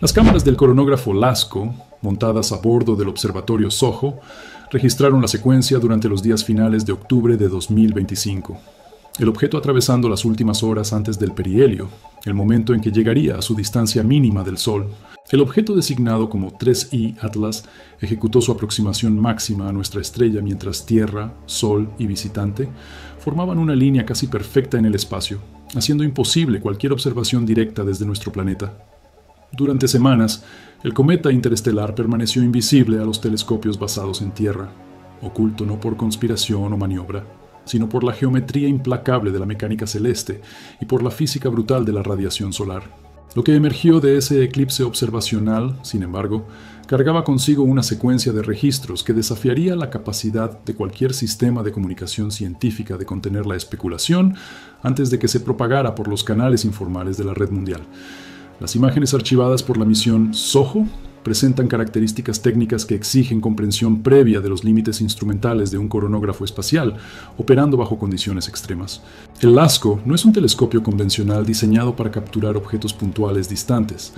Las cámaras del coronógrafo LASCO, montadas a bordo del observatorio SOHO, registraron la secuencia durante los días finales de octubre de 2025. El objeto atravesando las últimas horas antes del perihelio, el momento en que llegaría a su distancia mínima del Sol. El objeto designado como 3I Atlas ejecutó su aproximación máxima a nuestra estrella mientras Tierra, Sol y visitante formaban una línea casi perfecta en el espacio, haciendo imposible cualquier observación directa desde nuestro planeta. Durante semanas, el cometa interestelar permaneció invisible a los telescopios basados en Tierra, oculto no por conspiración o maniobra, sino por la geometría implacable de la mecánica celeste y por la física brutal de la radiación solar. Lo que emergió de ese eclipse observacional, sin embargo, cargaba consigo una secuencia de registros que desafiaría la capacidad de cualquier sistema de comunicación científica de contener la especulación antes de que se propagara por los canales informales de la red mundial. Las imágenes archivadas por la misión SOHO presentan características técnicas que exigen comprensión previa de los límites instrumentales de un coronógrafo espacial, operando bajo condiciones extremas. El LASCO no es un telescopio convencional diseñado para capturar objetos puntuales distantes.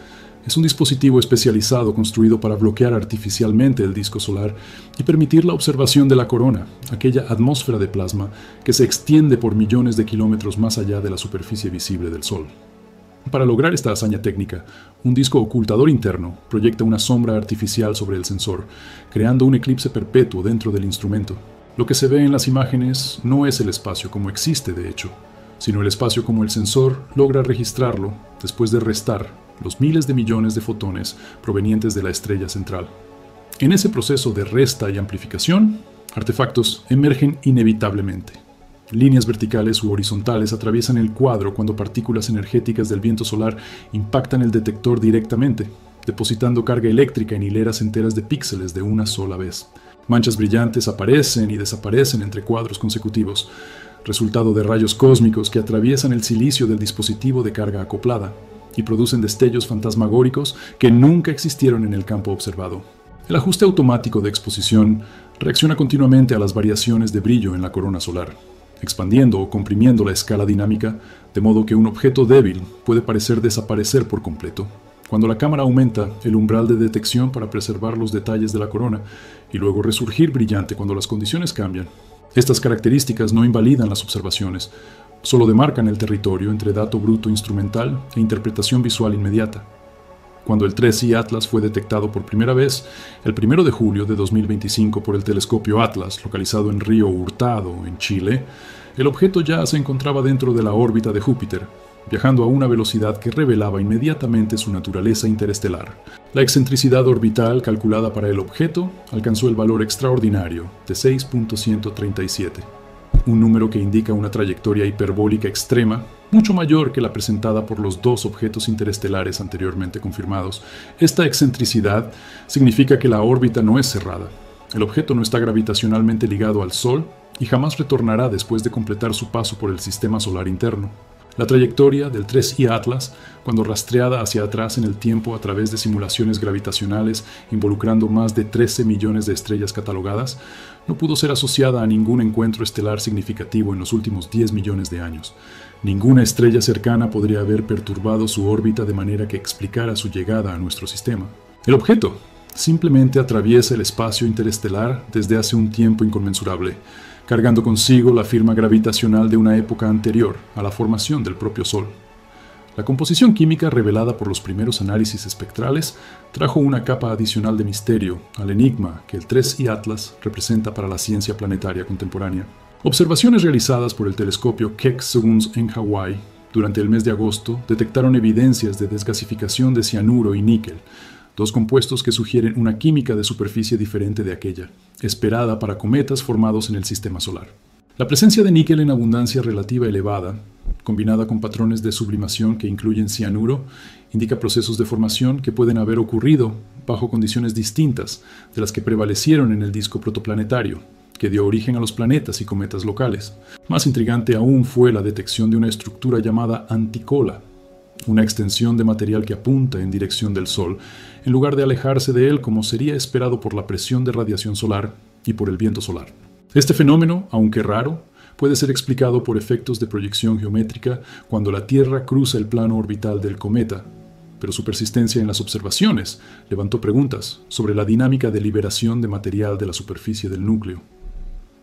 Es un dispositivo especializado construido para bloquear artificialmente el disco solar y permitir la observación de la corona, aquella atmósfera de plasma que se extiende por millones de kilómetros más allá de la superficie visible del Sol. Para lograr esta hazaña técnica, un disco ocultador interno proyecta una sombra artificial sobre el sensor, creando un eclipse perpetuo dentro del instrumento. Lo que se ve en las imágenes no es el espacio como existe de hecho, sino el espacio como el sensor logra registrarlo después de restar los miles de millones de fotones provenientes de la estrella central. En ese proceso de resta y amplificación, artefactos emergen inevitablemente. Líneas verticales u horizontales atraviesan el cuadro cuando partículas energéticas del viento solar impactan el detector directamente, depositando carga eléctrica en hileras enteras de píxeles de una sola vez. Manchas brillantes aparecen y desaparecen entre cuadros consecutivos, resultado de rayos cósmicos que atraviesan el silicio del dispositivo de carga acoplada y producen destellos fantasmagóricos que nunca existieron en el campo observado. El ajuste automático de exposición reacciona continuamente a las variaciones de brillo en la corona solar, expandiendo o comprimiendo la escala dinámica, de modo que un objeto débil puede parecer desaparecer por completo, cuando la cámara aumenta el umbral de detección para preservar los detalles de la corona, y luego resurgir brillante cuando las condiciones cambian. Estas características no invalidan las observaciones, solo demarcan el territorio entre dato bruto instrumental e interpretación visual inmediata. Cuando el 3I Atlas fue detectado por primera vez, el 1 de julio de 2025 por el telescopio Atlas, localizado en Río Hurtado, en Chile, el objeto ya se encontraba dentro de la órbita de Júpiter, viajando a una velocidad que revelaba inmediatamente su naturaleza interestelar. La excentricidad orbital calculada para el objeto alcanzó el valor extraordinario de 6.137. Un número que indica una trayectoria hiperbólica extrema, mucho mayor que la presentada por los dos objetos interestelares anteriormente confirmados. Esta excentricidad significa que la órbita no es cerrada. El objeto no está gravitacionalmente ligado al Sol y jamás retornará después de completar su paso por el sistema solar interno. La trayectoria del 3I Atlas, cuando rastreada hacia atrás en el tiempo a través de simulaciones gravitacionales involucrando más de 13 millones de estrellas catalogadas, no pudo ser asociada a ningún encuentro estelar significativo en los últimos 10 millones de años. Ninguna estrella cercana podría haber perturbado su órbita de manera que explicara su llegada a nuestro sistema. El objeto simplemente atraviesa el espacio interestelar desde hace un tiempo inconmensurable, cargando consigo la firma gravitacional de una época anterior a la formación del propio Sol. La composición química revelada por los primeros análisis espectrales trajo una capa adicional de misterio al enigma que el 3I Atlas representa para la ciencia planetaria contemporánea. Observaciones realizadas por el telescopio Keck Seuns en Hawái durante el mes de agosto detectaron evidencias de desgasificación de cianuro y níquel, dos compuestos que sugieren una química de superficie diferente de aquella, esperada para cometas formados en el sistema solar. La presencia de níquel en abundancia relativa elevada, combinada con patrones de sublimación que incluyen cianuro, indica procesos de formación que pueden haber ocurrido bajo condiciones distintas de las que prevalecieron en el disco protoplanetario, que dio origen a los planetas y cometas locales. Más intrigante aún fue la detección de una estructura llamada anticola, una extensión de material que apunta en dirección del Sol, en lugar de alejarse de él como sería esperado por la presión de radiación solar y por el viento solar. Este fenómeno, aunque raro, puede ser explicado por efectos de proyección geométrica cuando la Tierra cruza el plano orbital del cometa, pero su persistencia en las observaciones levantó preguntas sobre la dinámica de liberación de material de la superficie del núcleo.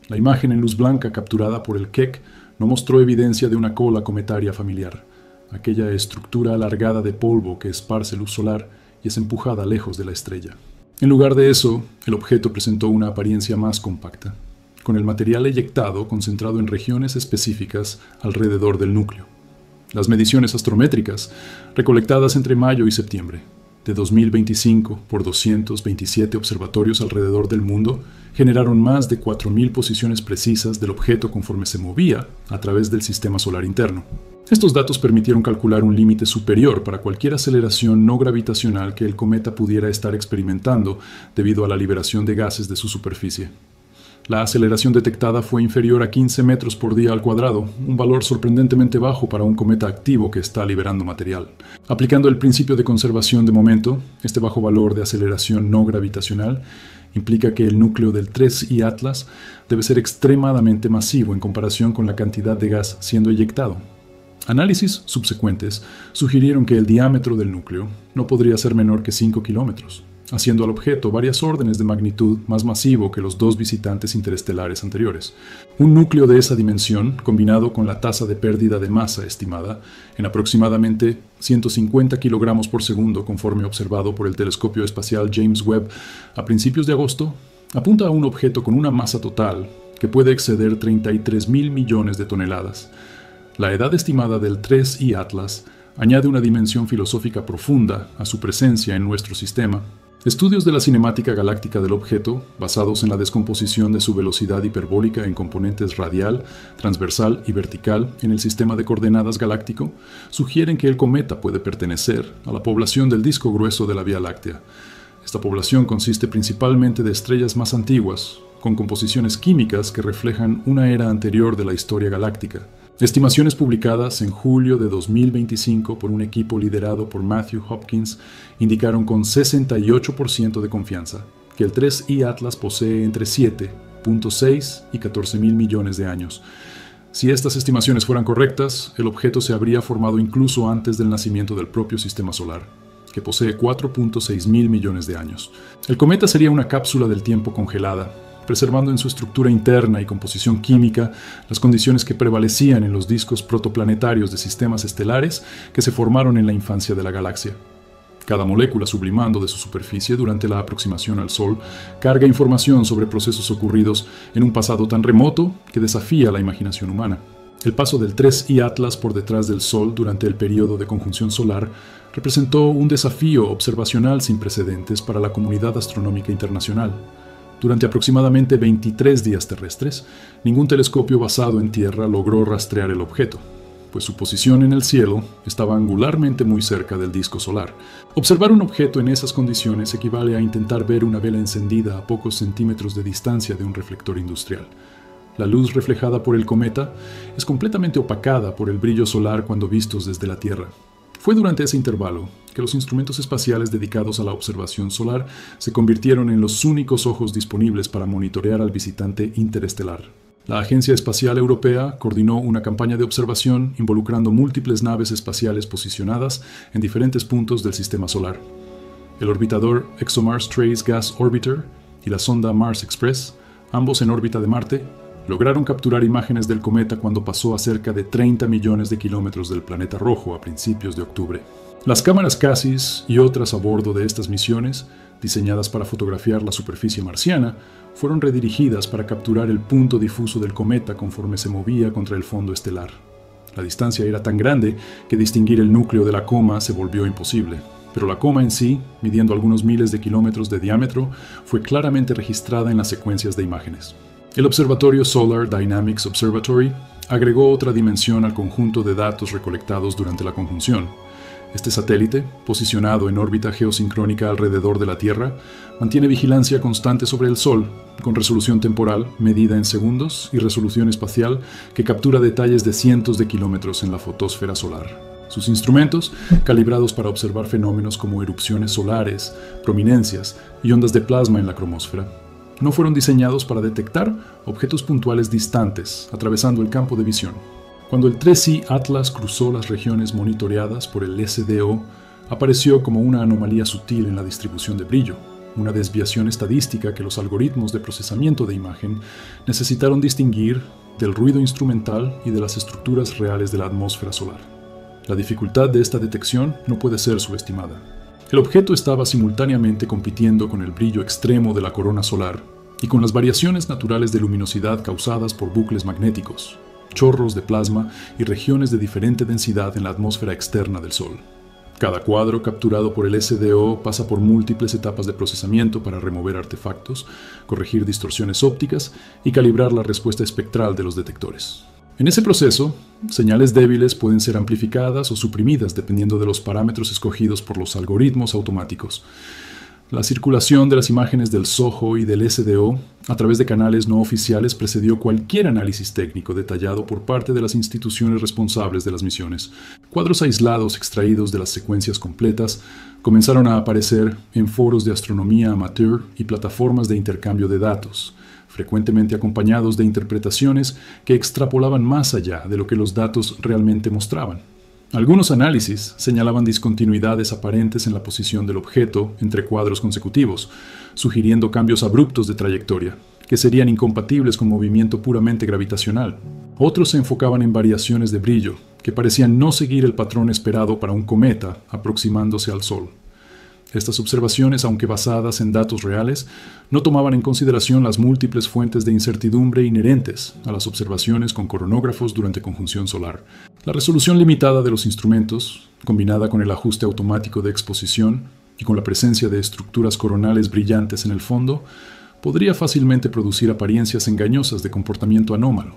La imagen en luz blanca capturada por el Keck no mostró evidencia de una cola cometaria familiar, aquella estructura alargada de polvo que esparce luz solar y es empujada lejos de la estrella. En lugar de eso, el objeto presentó una apariencia más compacta, con el material eyectado concentrado en regiones específicas alrededor del núcleo. Las mediciones astrométricas, recolectadas entre mayo y septiembre de 2025 por 227 observatorios alrededor del mundo, generaron más de 4.000 posiciones precisas del objeto conforme se movía a través del sistema solar interno. Estos datos permitieron calcular un límite superior para cualquier aceleración no gravitacional que el cometa pudiera estar experimentando debido a la liberación de gases de su superficie. La aceleración detectada fue inferior a 15 metros por día al cuadrado, un valor sorprendentemente bajo para un cometa activo que está liberando material. Aplicando el principio de conservación de momento, este bajo valor de aceleración no gravitacional implica que el núcleo del 3I Atlas debe ser extremadamente masivo en comparación con la cantidad de gas siendo eyectado. Análisis subsecuentes sugirieron que el diámetro del núcleo no podría ser menor que 5 kilómetros, haciendo al objeto varias órdenes de magnitud más masivo que los dos visitantes interestelares anteriores. Un núcleo de esa dimensión, combinado con la tasa de pérdida de masa estimada en aproximadamente 150 kilogramos por segundo, conforme observado por el telescopio espacial James Webb a principios de agosto, apunta a un objeto con una masa total que puede exceder 33.000 millones de toneladas. La edad estimada del 3I Atlas añade una dimensión filosófica profunda a su presencia en nuestro sistema. Estudios de la cinemática galáctica del objeto, basados en la descomposición de su velocidad hiperbólica en componentes radial, transversal y vertical en el sistema de coordenadas galáctico, sugieren que el cometa puede pertenecer a la población del disco grueso de la Vía Láctea. Esta población consiste principalmente de estrellas más antiguas, con composiciones químicas que reflejan una era anterior de la historia galáctica. Estimaciones publicadas en julio de 2025 por un equipo liderado por Matthew Hopkins indicaron con 68% de confianza que el 3I Atlas posee entre 7.6 y 14.000 millones de años. Si estas estimaciones fueran correctas, el objeto se habría formado incluso antes del nacimiento del propio sistema solar, que posee 4.6 mil millones de años. El cometa sería una cápsula del tiempo congelada, preservando en su estructura interna y composición química las condiciones que prevalecían en los discos protoplanetarios de sistemas estelares que se formaron en la infancia de la galaxia. Cada molécula sublimando de su superficie durante la aproximación al Sol carga información sobre procesos ocurridos en un pasado tan remoto que desafía la imaginación humana. El paso del 3I Atlas por detrás del Sol durante el período de conjunción solar representó un desafío observacional sin precedentes para la comunidad astronómica internacional. Durante aproximadamente 23 días terrestres, ningún telescopio basado en Tierra logró rastrear el objeto, pues su posición en el cielo estaba angularmente muy cerca del disco solar. Observar un objeto en esas condiciones equivale a intentar ver una vela encendida a pocos centímetros de distancia de un reflector industrial. La luz reflejada por el cometa es completamente opacada por el brillo solar cuando vistos desde la Tierra. Fue durante ese intervalo que los instrumentos espaciales dedicados a la observación solar se convirtieron en los únicos ojos disponibles para monitorear al visitante interestelar. La Agencia Espacial Europea coordinó una campaña de observación involucrando múltiples naves espaciales posicionadas en diferentes puntos del sistema solar. El orbitador ExoMars Trace Gas Orbiter y la sonda Mars Express, ambos en órbita de Marte, lograron capturar imágenes del cometa cuando pasó a cerca de 30 millones de kilómetros del planeta rojo a principios de octubre. Las cámaras Cassis y otras a bordo de estas misiones, diseñadas para fotografiar la superficie marciana, fueron redirigidas para capturar el punto difuso del cometa conforme se movía contra el fondo estelar. La distancia era tan grande que distinguir el núcleo de la coma se volvió imposible, pero la coma en sí, midiendo algunos miles de kilómetros de diámetro, fue claramente registrada en las secuencias de imágenes. El observatorio Solar Dynamics Observatory agregó otra dimensión al conjunto de datos recolectados durante la conjunción. Este satélite, posicionado en órbita geosincrónica alrededor de la Tierra, mantiene vigilancia constante sobre el Sol, con resolución temporal medida en segundos y resolución espacial que captura detalles de cientos de kilómetros en la fotosfera solar. Sus instrumentos, calibrados para observar fenómenos como erupciones solares, prominencias y ondas de plasma en la cromósfera, no fueron diseñados para detectar objetos puntuales distantes atravesando el campo de visión. Cuando el 3I Atlas cruzó las regiones monitoreadas por el SDO, apareció como una anomalía sutil en la distribución de brillo, una desviación estadística que los algoritmos de procesamiento de imagen necesitaron distinguir del ruido instrumental y de las estructuras reales de la atmósfera solar. La dificultad de esta detección no puede ser subestimada. El objeto estaba simultáneamente compitiendo con el brillo extremo de la corona solar y con las variaciones naturales de luminosidad causadas por bucles magnéticos, chorros de plasma y regiones de diferente densidad en la atmósfera externa del Sol. Cada cuadro capturado por el SDO pasa por múltiples etapas de procesamiento para remover artefactos, corregir distorsiones ópticas y calibrar la respuesta espectral de los detectores. En ese proceso, señales débiles pueden ser amplificadas o suprimidas dependiendo de los parámetros escogidos por los algoritmos automáticos. La circulación de las imágenes del SOHO y del SDO a través de canales no oficiales precedió cualquier análisis técnico detallado por parte de las instituciones responsables de las misiones. Cuadros aislados extraídos de las secuencias completas comenzaron a aparecer en foros de astronomía amateur y plataformas de intercambio de datos, frecuentemente acompañados de interpretaciones que extrapolaban más allá de lo que los datos realmente mostraban. Algunos análisis señalaban discontinuidades aparentes en la posición del objeto entre cuadros consecutivos, sugiriendo cambios abruptos de trayectoria, que serían incompatibles con movimiento puramente gravitacional. Otros se enfocaban en variaciones de brillo, que parecían no seguir el patrón esperado para un cometa aproximándose al Sol. Estas observaciones, aunque basadas en datos reales, no tomaban en consideración las múltiples fuentes de incertidumbre inherentes a las observaciones con coronógrafos durante conjunción solar. La resolución limitada de los instrumentos, combinada con el ajuste automático de exposición y con la presencia de estructuras coronales brillantes en el fondo, podría fácilmente producir apariencias engañosas de comportamiento anómalo.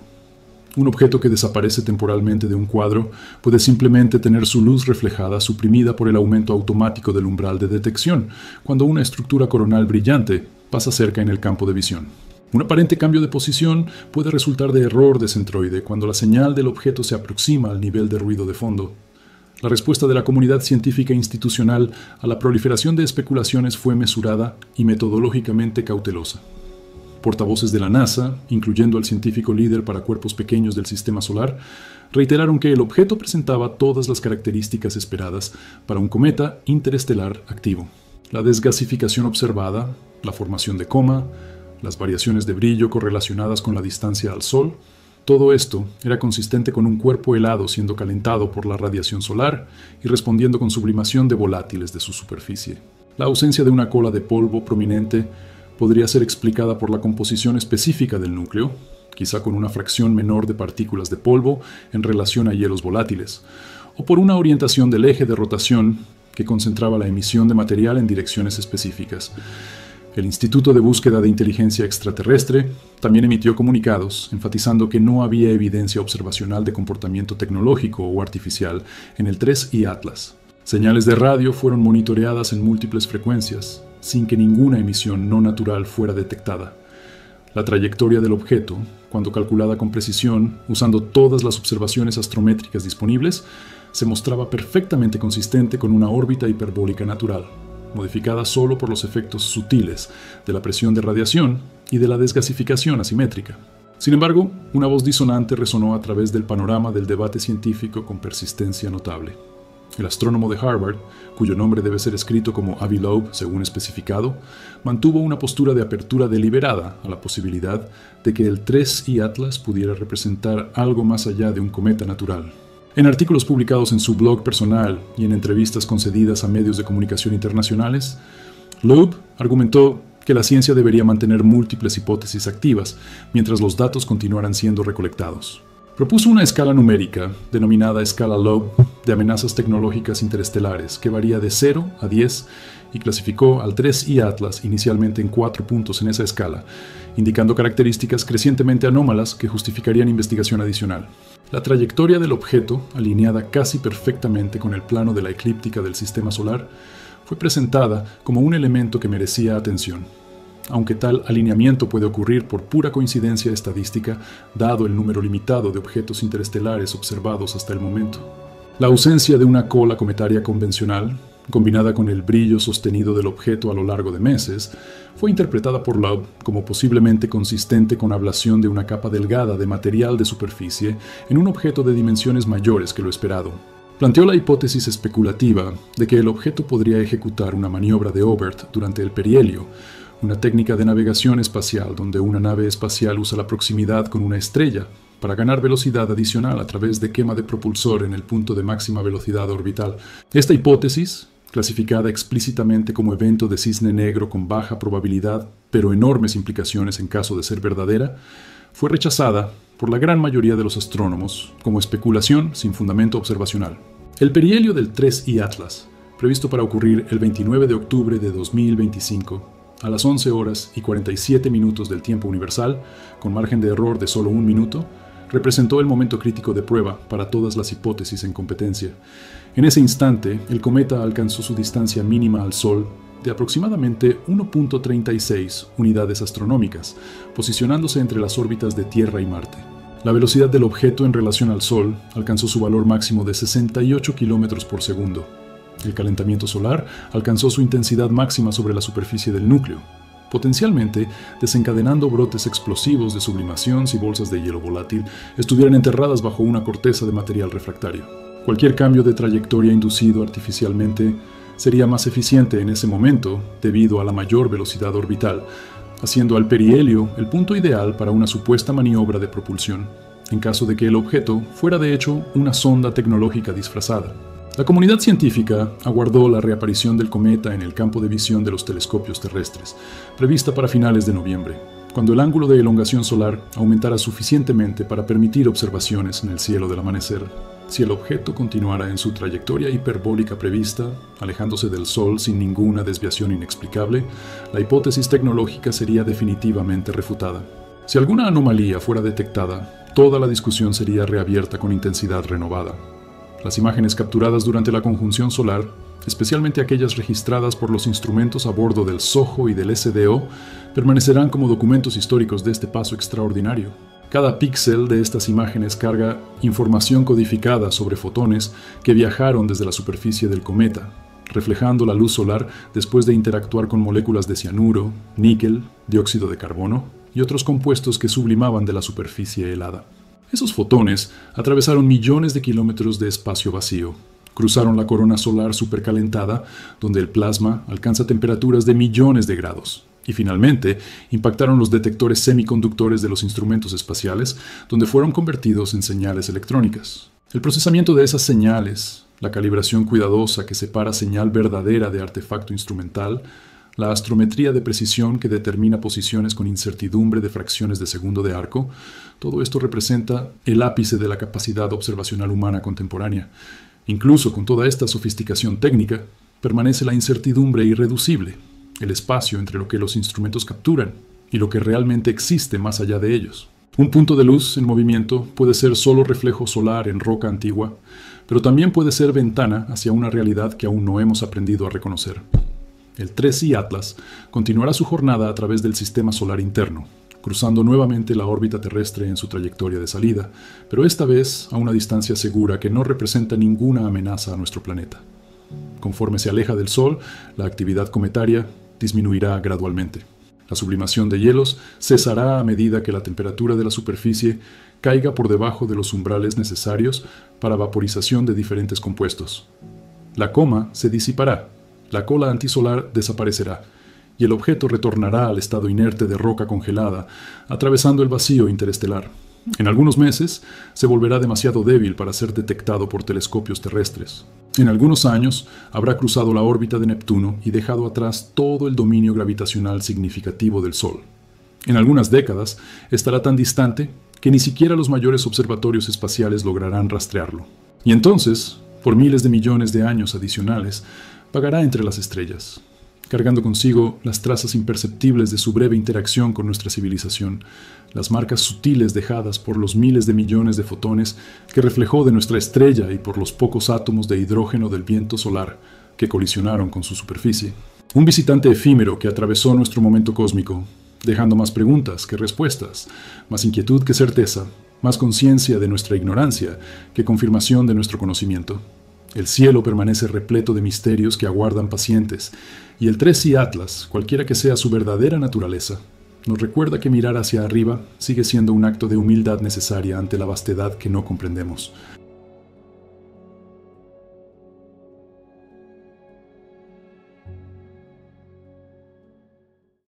Un objeto que desaparece temporalmente de un cuadro puede simplemente tener su luz reflejada suprimida por el aumento automático del umbral de detección, cuando una estructura coronal brillante pasa cerca en el campo de visión. Un aparente cambio de posición puede resultar de error de centroide cuando la señal del objeto se aproxima al nivel de ruido de fondo. La respuesta de la comunidad científica institucional a la proliferación de especulaciones fue mesurada y metodológicamente cautelosa. Portavoces de la NASA, incluyendo al científico líder para cuerpos pequeños del Sistema Solar, reiteraron que el objeto presentaba todas las características esperadas para un cometa interestelar activo. La desgasificación observada, la formación de coma, las variaciones de brillo correlacionadas con la distancia al Sol, todo esto era consistente con un cuerpo helado siendo calentado por la radiación solar y respondiendo con sublimación de volátiles de su superficie. La ausencia de una cola de polvo prominente podría ser explicada por la composición específica del núcleo, quizá con una fracción menor de partículas de polvo en relación a hielos volátiles, o por una orientación del eje de rotación que concentraba la emisión de material en direcciones específicas. El Instituto de Búsqueda de Inteligencia Extraterrestre también emitió comunicados enfatizando que no había evidencia observacional de comportamiento tecnológico o artificial en el 3I Atlas. Señales de radio fueron monitoreadas en múltiples frecuencias, sin que ninguna emisión no natural fuera detectada. La trayectoria del objeto, cuando calculada con precisión, usando todas las observaciones astrométricas disponibles, se mostraba perfectamente consistente con una órbita hiperbólica natural, modificada solo por los efectos sutiles de la presión de radiación y de la desgasificación asimétrica. Sin embargo, una voz disonante resonó a través del panorama del debate científico con persistencia notable. El astrónomo de Harvard, cuyo nombre debe ser escrito como Avi Loeb según especificado, mantuvo una postura de apertura deliberada a la posibilidad de que el 3I Atlas pudiera representar algo más allá de un cometa natural. En artículos publicados en su blog personal y en entrevistas concedidas a medios de comunicación internacionales, Loeb argumentó que la ciencia debería mantener múltiples hipótesis activas mientras los datos continuaran siendo recolectados. Propuso una escala numérica, denominada escala Loeb, de amenazas tecnológicas interestelares, que varía de 0 a 10 y clasificó al 3I Atlas inicialmente en 4 puntos en esa escala, indicando características crecientemente anómalas que justificarían investigación adicional. La trayectoria del objeto, alineada casi perfectamente con el plano de la eclíptica del Sistema Solar, fue presentada como un elemento que merecía atención, aunque tal alineamiento puede ocurrir por pura coincidencia estadística, dado el número limitado de objetos interestelares observados hasta el momento. La ausencia de una cola cometaria convencional, combinada con el brillo sostenido del objeto a lo largo de meses, fue interpretada por Loeb como posiblemente consistente con ablación de una capa delgada de material de superficie en un objeto de dimensiones mayores que lo esperado. Planteó la hipótesis especulativa de que el objeto podría ejecutar una maniobra de Oberth durante el perihelio, una técnica de navegación espacial donde una nave espacial usa la proximidad con una estrella para ganar velocidad adicional a través de quema de propulsor en el punto de máxima velocidad orbital. Esta hipótesis, clasificada explícitamente como evento de cisne negro con baja probabilidad, pero enormes implicaciones en caso de ser verdadera, fue rechazada por la gran mayoría de los astrónomos como especulación sin fundamento observacional. El perihelio del 3I Atlas, previsto para ocurrir el 29 de octubre de 2025, a las 11 horas y 47 minutos del tiempo universal, con margen de error de solo 1 minuto, representó el momento crítico de prueba para todas las hipótesis en competencia. En ese instante, el cometa alcanzó su distancia mínima al Sol de aproximadamente 1.36 unidades astronómicas, posicionándose entre las órbitas de Tierra y Marte. La velocidad del objeto en relación al Sol alcanzó su valor máximo de 68 km por segundo. El calentamiento solar alcanzó su intensidad máxima sobre la superficie del núcleo, potencialmente desencadenando brotes explosivos de sublimación si bolsas de hielo volátil estuvieran enterradas bajo una corteza de material refractario. Cualquier cambio de trayectoria inducido artificialmente sería más eficiente en ese momento debido a la mayor velocidad orbital, haciendo al perihelio el punto ideal para una supuesta maniobra de propulsión, en caso de que el objeto fuera de hecho una sonda tecnológica disfrazada. La comunidad científica aguardó la reaparición del cometa en el campo de visión de los telescopios terrestres, prevista para finales de noviembre, cuando el ángulo de elongación solar aumentara suficientemente para permitir observaciones en el cielo del amanecer. Si el objeto continuara en su trayectoria hiperbólica prevista, alejándose del Sol sin ninguna desviación inexplicable, la hipótesis tecnológica sería definitivamente refutada. Si alguna anomalía fuera detectada, toda la discusión sería reabierta con intensidad renovada. Las imágenes capturadas durante la conjunción solar, especialmente aquellas registradas por los instrumentos a bordo del SOHO y del SDO, permanecerán como documentos históricos de este paso extraordinario. Cada píxel de estas imágenes carga información codificada sobre fotones que viajaron desde la superficie del cometa, reflejando la luz solar después de interactuar con moléculas de cianuro, níquel, dióxido de carbono y otros compuestos que sublimaban de la superficie helada. Esos fotones atravesaron millones de kilómetros de espacio vacío, cruzaron la corona solar supercalentada, donde el plasma alcanza temperaturas de millones de grados, y finalmente impactaron los detectores semiconductores de los instrumentos espaciales, donde fueron convertidos en señales electrónicas. El procesamiento de esas señales, la calibración cuidadosa que separa señal verdadera de artefacto instrumental, la astrometría de precisión que determina posiciones con incertidumbre de fracciones de segundo de arco, todo esto representa el ápice de la capacidad observacional humana contemporánea. Incluso con toda esta sofisticación técnica, permanece la incertidumbre irreducible, el espacio entre lo que los instrumentos capturan y lo que realmente existe más allá de ellos. Un punto de luz en movimiento puede ser solo reflejo solar en roca antigua, pero también puede ser ventana hacia una realidad que aún no hemos aprendido a reconocer. El 3I Atlas continuará su jornada a través del sistema solar interno, cruzando nuevamente la órbita terrestre en su trayectoria de salida, pero esta vez a una distancia segura que no representa ninguna amenaza a nuestro planeta. Conforme se aleja del Sol, la actividad cometaria disminuirá gradualmente. La sublimación de hielos cesará a medida que la temperatura de la superficie caiga por debajo de los umbrales necesarios para vaporización de diferentes compuestos. La coma se disipará, la cola antisolar desaparecerá, y el objeto retornará al estado inerte de roca congelada, atravesando el vacío interestelar. En algunos meses, se volverá demasiado débil para ser detectado por telescopios terrestres. En algunos años, habrá cruzado la órbita de Neptuno y dejado atrás todo el dominio gravitacional significativo del Sol. En algunas décadas, estará tan distante que ni siquiera los mayores observatorios espaciales lograrán rastrearlo. Y entonces, por miles de millones de años adicionales, vagará entre las estrellas, cargando consigo las trazas imperceptibles de su breve interacción con nuestra civilización, las marcas sutiles dejadas por los miles de millones de fotones que reflejó de nuestra estrella y por los pocos átomos de hidrógeno del viento solar que colisionaron con su superficie. Un visitante efímero que atravesó nuestro momento cósmico, dejando más preguntas que respuestas, más inquietud que certeza, más conciencia de nuestra ignorancia que confirmación de nuestro conocimiento. El cielo permanece repleto de misterios que aguardan pacientes, y el 3I Atlas, cualquiera que sea su verdadera naturaleza, nos recuerda que mirar hacia arriba sigue siendo un acto de humildad necesaria ante la vastedad que no comprendemos.